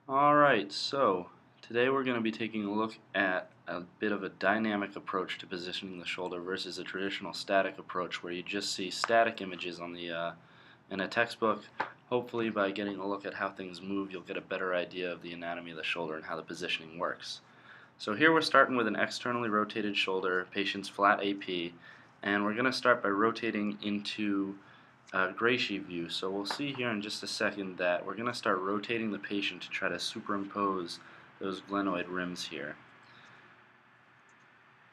Alright, so today we're going to be taking a look at a bit of a dynamic approach to positioning the shoulder versus a traditional static approach where you just see static images on in a textbook. Hopefully by getting a look at how things move you'll get a better idea of the anatomy of the shoulder and how the positioning works. So here we're starting with an externally rotated shoulder, patient's flat AP, and we're going to start by rotating into Gracie view. So we'll see here in just a second that we're going to start rotating the patient to try to superimpose those glenoid rims here.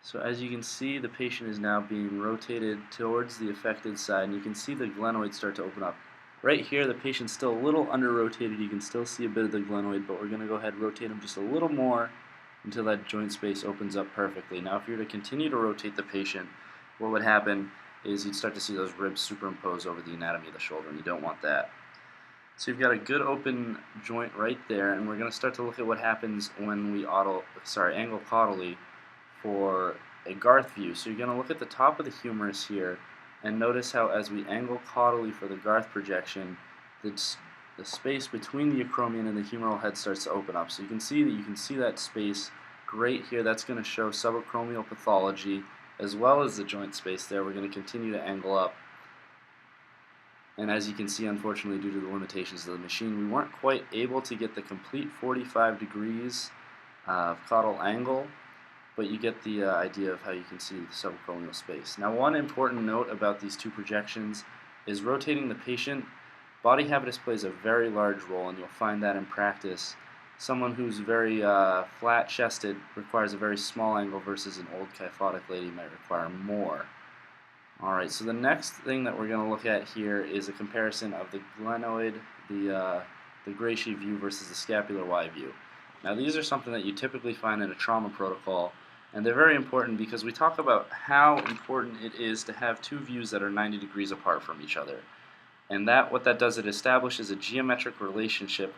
So as you can see, the patient is now being rotated towards the affected side, and you can see the glenoid start to open up. Right here, the patient's still a little under-rotated. You can still see a bit of the glenoid, but we're going to go ahead and rotate him just a little more until that joint space opens up perfectly. Now, if you were to continue to rotate the patient, what would happen is you'd start to see those ribs superimpose over the anatomy of the shoulder, and you don't want that. So you've got a good open joint right there, and we're going to start to look at what happens when we angle caudally for a Garth view. So you're going to look at the top of the humerus here, and notice how as we angle caudally for the Garth projection, the space between the acromion and the humeral head starts to open up. So you can see that space great here. That's going to show subacromial pathology as well as the joint space there. We're going to continue to angle up. And as you can see, unfortunately, due to the limitations of the machine, we weren't quite able to get the complete 45 degrees of caudal angle, but you get the idea of how you can see the subacromial space. Now, one important note about these two projections is rotating the patient. Body habitus plays a very large role, and you'll find that in practice. Someone who's very flat-chested requires a very small angle versus an old kyphotic lady might require more. Alright, so the next thing that we're going to look at here is a comparison of the glenoid, the Gracie view versus the scapular Y view. Now these are something that you typically find in a trauma protocol, and they're very important because we talk about how important it is to have two views that are 90 degrees apart from each other. And what that does, it establishes a geometric relationship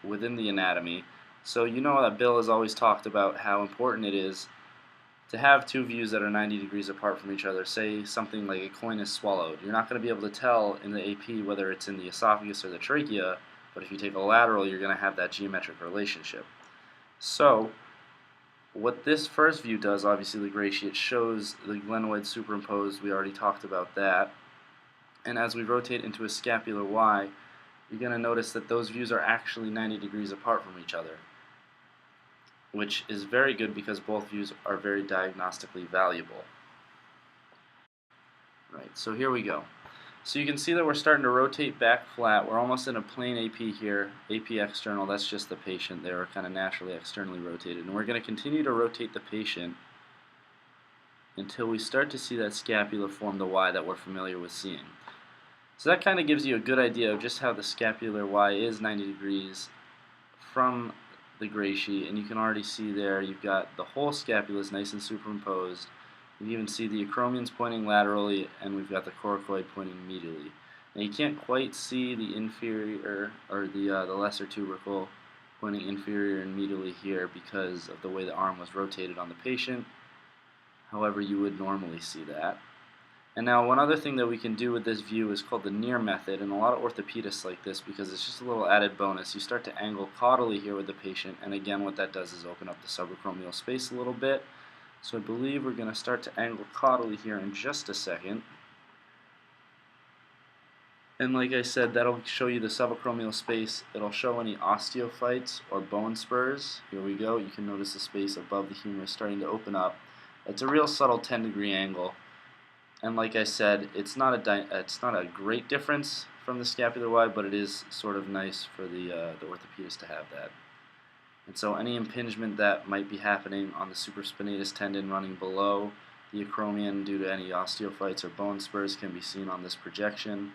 within the anatomy. So you know that Bill has always talked about how important it is to have two views that are 90 degrees apart from each other. Say something like a coin is swallowed. You're not going to be able to tell in the AP whether it's in the esophagus or the trachea, but if you take a lateral, you're going to have that geometric relationship. So what this first view does, obviously the Gracie, it shows the glenoid superimposed. We already talked about that. And as we rotate into a scapular Y, you're going to notice that those views are actually 90 degrees apart from each other, which is very good because both views are very diagnostically valuable. Right, so here we go. So you can see that we're starting to rotate back flat. We're almost in a plane AP here, AP external. That's just the patient. They were kind of naturally externally rotated. And we're going to continue to rotate the patient until we start to see that scapula form the Y that we're familiar with seeing. So that kind of gives you a good idea of just how the scapular Y is 90 degrees from the Gracie, and you can already see there you've got the whole scapula is nice and superimposed. You even see the acromions pointing laterally, and we've got the coracoid pointing medially. Now you can't quite see the inferior or the lesser tubercle pointing inferior and medially here because of the way the arm was rotated on the patient. However, you would normally see that. And now one other thing that we can do with this view is called the near method, and a lot of orthopedists like this because it's just a little added bonus. You start to angle caudally here with the patient, and again what that does is open up the subacromial space a little bit. So I believe we're going to start to angle caudally here in just a second. And like I said, that'll show you the subacromial space. It'll show any osteophytes or bone spurs. Here we go. You can notice the space above the humerus starting to open up. It's a real subtle 10-degree angle. And like I said, it's not a great difference from the scapular Y, but it is sort of nice for the orthopedist to have that. And so any impingement that might be happening on the supraspinatus tendon running below the acromion due to any osteophytes or bone spurs can be seen on this projection.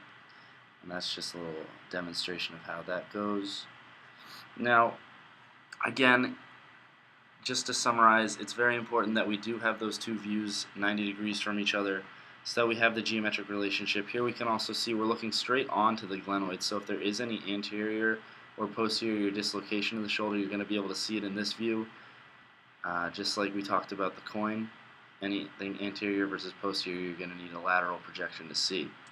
And that's just a little demonstration of how that goes. Now, again, just to summarize, it's very important that we do have those two views 90 degrees from each other so that we have the geometric relationship. Here we can also see we're looking straight onto the glenoid, so if there is any anterior or posterior dislocation of the shoulder, you're going to be able to see it in this view. Just like we talked about the coin, anything anterior versus posterior, you're going to need a lateral projection to see.